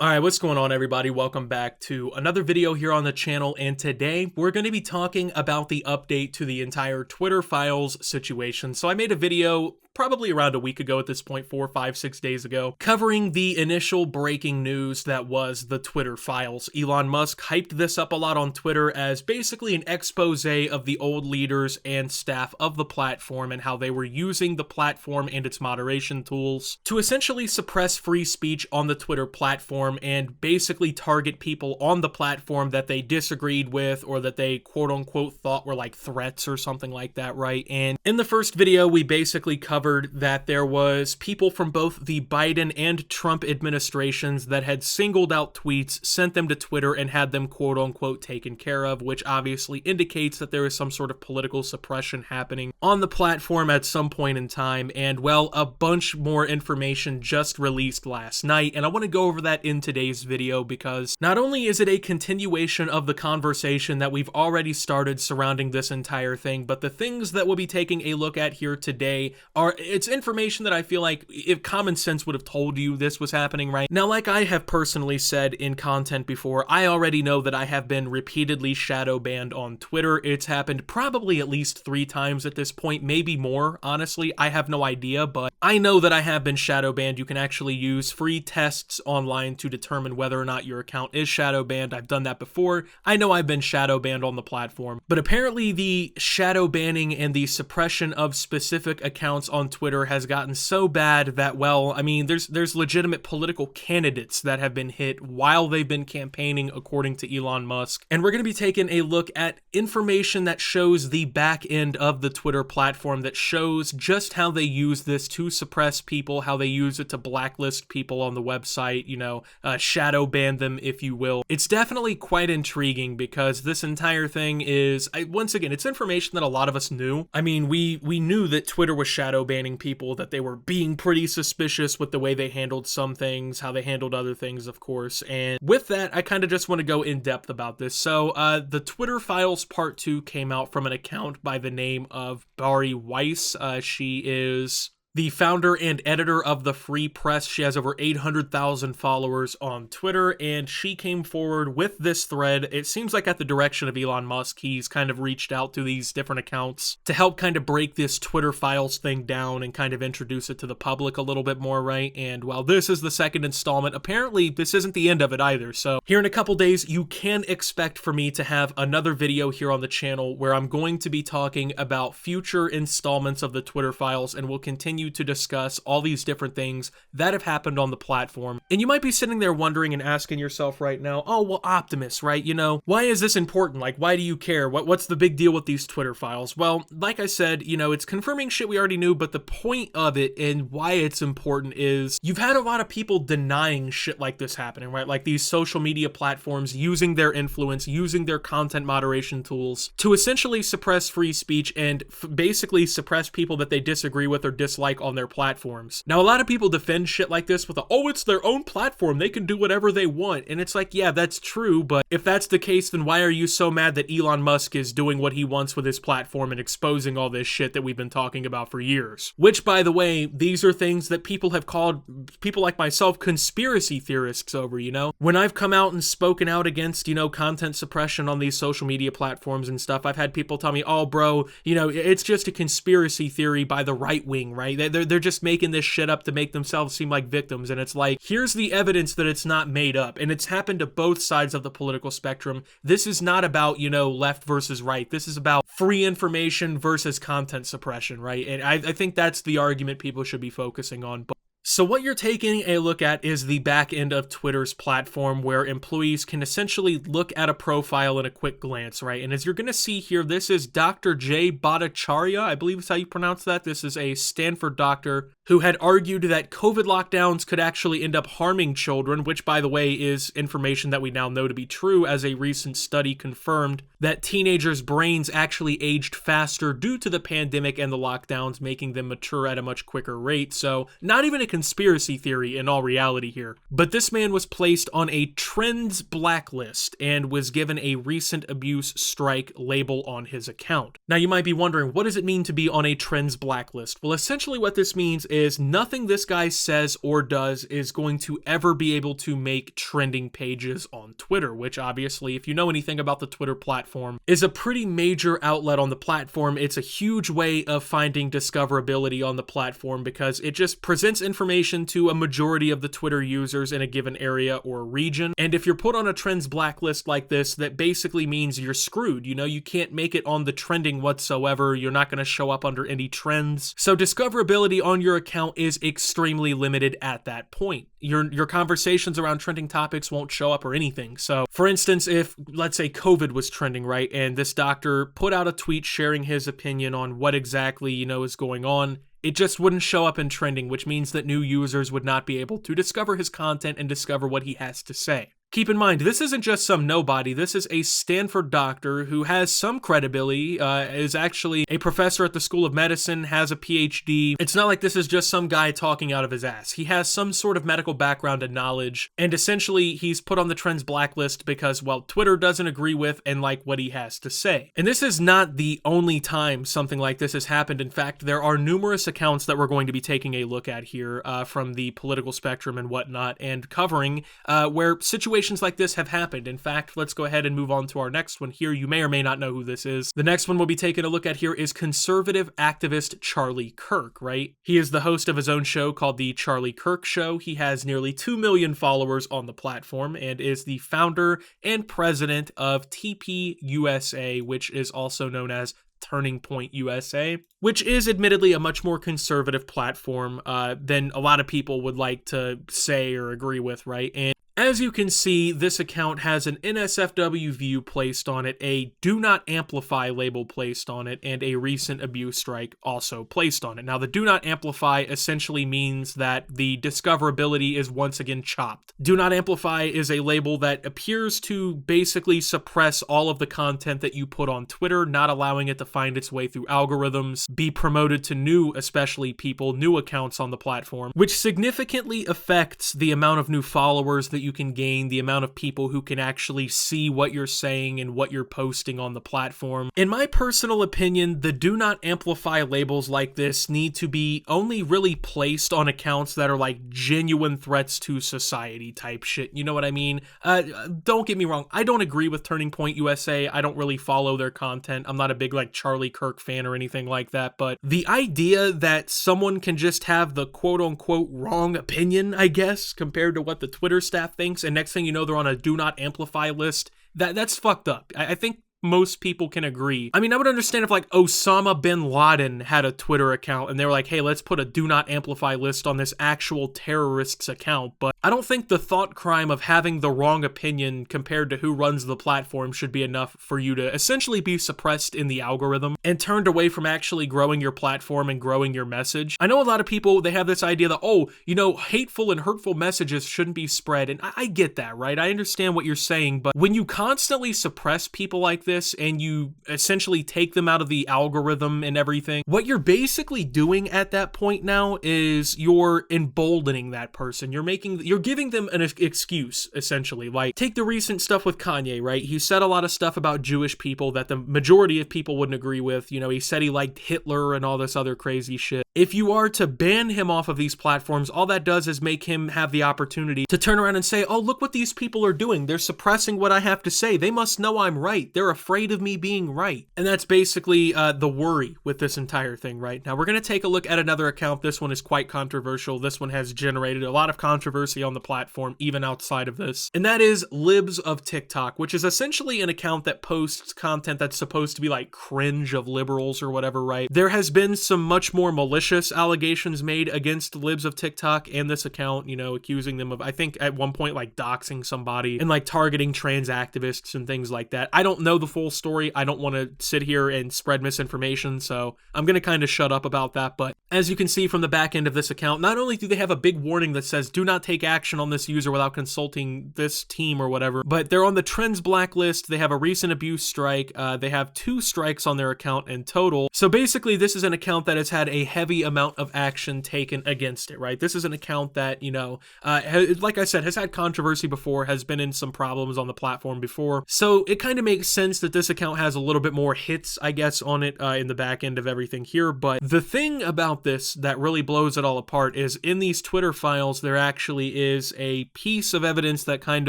Alright, what's going on everybody? Welcome back to another video here on the channel, and today we're going to be talking about the update to the entire Twitter files situation. So I made a video probably around a week ago at this point, 4, 5, 6 days ago, covering the initial breaking news that was the Twitter files. Elon Musk hyped this up a lot on Twitter as basically an expose of the old leaders and staff of the platform and how they were using the platform and its moderation tools to essentially suppress free speech on the Twitter platform and basically target people on the platform that they disagreed with or that they quote-unquote thought were like threats or something like that, right? And in the first video, we basically covered that there was people from both the Biden and Trump administrations that had singled out tweets, sent them to Twitter, and had them quote-unquote taken care of, which obviously indicates that there is some sort of political suppression happening on the platform at some point in time. And well, a bunch more information just released last night, and I want to go over that in today's video because not only is it a continuation of the conversation that we've already started surrounding this entire thing, but the things that we'll be taking a look at here today it's information that I feel like if common sense would have told you this was happening, right? Now, like I have personally said in content before, I already know that I have been repeatedly shadow banned on Twitter. It's happened probably at least 3 times at this point, maybe more, honestly. I have no idea, but I know that I have been shadow banned. You can actually use free tests online to determine whether or not your account is shadow banned. I've done that before. I know I've been shadow banned on the platform, but apparently the shadow banning and the suppression of specific accounts on Twitter has gotten so bad that, well, I mean, there's legitimate political candidates that have been hit while they've been campaigning, according to Elon Musk. And we're going to be taking a look at information that shows the back end of the Twitter platform, that shows just how they use this to suppress people, how they use it to blacklist people on the website, you know, shadow ban them, if you will. It's definitely quite intriguing because this entire thing is, once again, it's information that a lot of us knew. I mean, we knew that Twitter was shadow banning people, that they were being pretty suspicious with the way they handled some things, how they handled other things, of course. And with that, I kind of just want to go in depth about this. So the Twitter files part 2 came out from an account by the name of Bari Weiss. She is the founder and editor of the Free Press. She has over 800,000 followers on Twitter, and she came forward with this thread. It seems like at the direction of Elon Musk, he's kind of reached out to these different accounts to help kind of break this Twitter files thing down and kind of introduce it to the public a little bit more, right? And while this is the second installment, apparently this isn't the end of it either. So here in a couple days, you can expect for me to have another video here on the channel where I'm going to be talking about future installments of the Twitter files, and we'll continue to discuss all these different things that have happened on the platform. And you might be sitting there wondering and asking yourself right now, oh, well, Optimus, right? You know, why is this important? Like, why do you care? What's the big deal with these Twitter files? Well, like I said, you know, it's confirming shit we already knew, but the point of it and why it's important is you've had a lot of people denying shit like this happening, right? Like these social media platforms using their influence, using their content moderation tools to essentially suppress free speech and basically suppress people that they disagree with or dislike on their platforms. Now, a lot of people defend shit like this with oh, it's their own platform, they can do whatever they want. And it's like, yeah, that's true, but if that's the case, then why are you so mad that Elon Musk is doing what he wants with his platform and exposing all this shit that we've been talking about for years? Which, by the way, these are things that people have called, people like myself, conspiracy theorists over, you know? When I've come out and spoken out against, you know, content suppression on these social media platforms and stuff, I've had people tell me, oh, bro, you know, it's just a conspiracy theory by the right wing, right? They're just making this shit up to make themselves seem like victims. And it's like, here's the evidence that it's not made up. And it's happened to both sides of the political spectrum. This is not about, you know, left versus right. This is about free information versus content suppression, right? And I think that's the argument people should be focusing on. So what you're taking a look at is the back end of Twitter's platform, where employees can essentially look at a profile in a quick glance, right? And as you're going to see here, this is Dr. Jay Bhattacharya, I believe is how you pronounce that. This is a Stanford doctor who had argued that COVID lockdowns could actually end up harming children, which, by the way, is information that we now know to be true, as a recent study confirmed that teenagers' brains actually aged faster due to the pandemic and the lockdowns, making them mature at a much quicker rate. So not even a conspiracy theory in all reality here. But this man was placed on a trends blacklist and was given a recent abuse strike label on his account. Now you might be wondering, what does it mean to be on a trends blacklist? Well, essentially what this means is nothing this guy says or does is going to ever be able to make trending pages on Twitter, which obviously, if you know anything about the Twitter platform, is a pretty major outlet on the platform. It's a huge way of finding discoverability on the platform because it just presents information to a majority of the Twitter users in a given area or region. And if you're put on a trends blacklist like this, that basically means you're screwed. You know, you can't make it on the trending whatsoever. You're not going to show up under any trends. So discoverability on your account is extremely limited at that point. Your conversations around trending topics won't show up or anything. So for instance, if let's say COVID was trending, right, and this doctor put out a tweet sharing his opinion on what exactly, you know, is going on, it just wouldn't show up in trending, which means that new users would not be able to discover his content and discover what he has to say. Keep in mind, this isn't just some nobody. This is a Stanford doctor who has some credibility, is actually a professor at the School of Medicine, has a PhD. It's not like this is just some guy talking out of his ass. He has some sort of medical background and knowledge, and essentially he's put on the trends blacklist because, well, Twitter doesn't agree with and like what he has to say. And this is not the only time something like this has happened. In fact, there are numerous accounts that we're going to be taking a look at here from the political spectrum and whatnot, and covering where situations like this have happened. In fact, let's go ahead and move on to our next one here. You may or may not know who this is. The next one we'll be taking a look at here is conservative activist Charlie Kirk, right? He is the host of his own show called The Charlie Kirk Show. He has nearly 2 million followers on the platform and is the founder and president of TPUSA, which is also known as Turning Point USA, which is admittedly a much more conservative platform than a lot of people would like to say or agree with, right? And as you can see, this account has an NSFW view placed on it, a do not amplify label placed on it, and a recent abuse strike also placed on it. Now, the do not amplify essentially means that the discoverability is once again chopped. Do not amplify is a label that appears to basically suppress all of the content that you put on Twitter, not allowing it to find its way through algorithms, be promoted to new, especially people, new accounts on the platform, which significantly affects the amount of new followers that you can gain, the amount of people who can actually see what you're saying and what you're posting on the platform. In my personal opinion, the do not amplify labels like this need to be only really placed on accounts that are like genuine threats to society type shit. You know what I mean? Don't get me wrong. I don't agree with Turning Point USA. I don't really follow their content. I'm not a big like Charlie Kirk fan or anything like that, but the idea that someone can just have the quote unquote wrong opinion, I guess, compared to what the Twitter staff thinks, and next thing you know, they're on a do not amplify list. That's fucked up. I think most people can agree. I mean, I would understand if like Osama bin Laden had a Twitter account and they were like, hey, let's put a do not amplify list on this actual terrorist's account. But I don't think the thought crime of having the wrong opinion compared to who runs the platform should be enough for you to essentially be suppressed in the algorithm and turned away from actually growing your platform and growing your message. I know a lot of people, they have this idea that, oh, you know, hateful and hurtful messages shouldn't be spread. And I get that, right? I understand what you're saying. But when you constantly suppress people like this and you essentially take them out of the algorithm and everything, what you're basically doing at that point now is you're emboldening that person. You're giving them an excuse, essentially. Like, take the recent stuff with Kanye, right? He said a lot of stuff about Jewish people that the majority of people wouldn't agree with. You know, he said he liked Hitler and all this other crazy shit. If you are to ban him off of these platforms, all that does is make him have the opportunity to turn around and say, oh, look what these people are doing. They're suppressing what I have to say. They must know I'm right. They're afraid of me being right. And that's basically the worry with this entire thing right now. We're going to take a look at another account. This one is quite controversial. This one has generated a lot of controversy on the platform, even outside of this. And that is Libs of TikTok, which is essentially an account that posts content that's supposed to be like cringe of liberals or whatever, right? There has been some much more malicious allegations made against Libs of TikTok and this account, you know, accusing them of, I think at one point, like doxing somebody and like targeting trans activists and things like that. I don't know the full story. I don't want to sit here and spread misinformation, so I'm going to kind of shut up about that. But as you can see from the back end of this account, not only do they have a big warning that says do not take action on this user without consulting this team or whatever, but they're on the Trends Blacklist. They have a recent abuse strike. They have 2 strikes on their account in total. So basically, this is an account that has had a heavy amount of action taken against it, right? This is an account that, you know, like I said, has had controversy before, has been in some problems on the platform before. So it kind of makes sense that this account has a little bit more hits, I guess, on it in the back end of everything here. But the thing about this that really blows it all apart is in these Twitter files, there actually is a piece of evidence that kind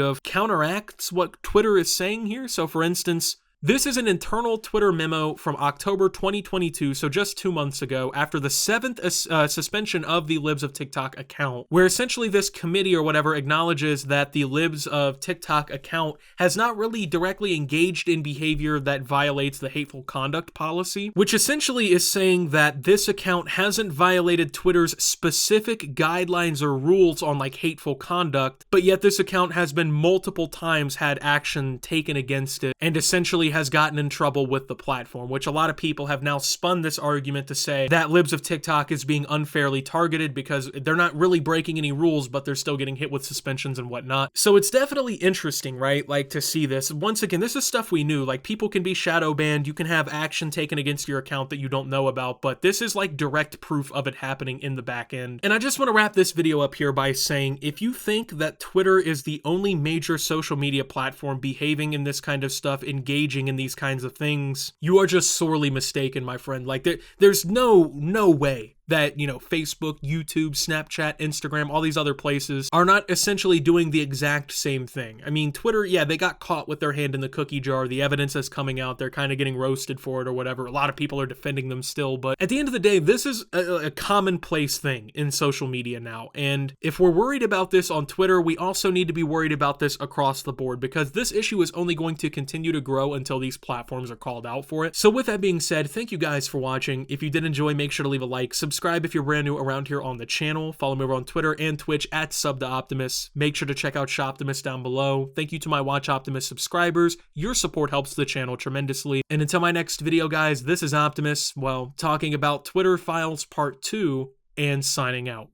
of counteracts what Twitter is saying here. So for instance, this is an internal Twitter memo from October 2022, so just 2 months ago, after the 7th suspension of the Libs of TikTok account, where essentially this committee or whatever acknowledges that the Libs of TikTok account has not really directly engaged in behavior that violates the hateful conduct policy, which essentially is saying that this account hasn't violated Twitter's specific guidelines or rules on like hateful conduct, but yet this account has been multiple times had action taken against it and essentially has gotten in trouble with the platform, which a lot of people have now spun this argument to say that Libs of TikTok is being unfairly targeted because they're not really breaking any rules, but they're still getting hit with suspensions and whatnot. So it's definitely interesting, right? Like to see this. Once again, this is stuff we knew. Like people can be shadow banned, you can have action taken against your account that you don't know about, but this is like direct proof of it happening in the back end. And I just want to wrap this video up here by saying, if you think that Twitter is the only major social media platform behaving in this kind of stuff, engaging in these kinds of things, you are just sorely mistaken, my friend. Like there's no way that, you know, Facebook, YouTube, Snapchat, Instagram, all these other places are not essentially doing the exact same thing. I mean, Twitter, yeah, they got caught with their hand in the cookie jar. The evidence is coming out. They're kind of getting roasted for it or whatever. A lot of people are defending them still. But at the end of the day, this is a commonplace thing in social media now. And if we're worried about this on Twitter, we also need to be worried about this across the board, because this issue is only going to continue to grow until these platforms are called out for it. So with that being said, thank you guys for watching. If you did enjoy, make sure to leave a like, subscribe if you're brand new around here on the channel. Follow me over on Twitter and Twitch at @SubToOptimus. Make sure to check out Shoptimus down below. Thank you to my Watch Optimus subscribers. Your support helps the channel tremendously. And until my next video, guys, this is Optimus, well, talking about Twitter Files Part 2 and signing out.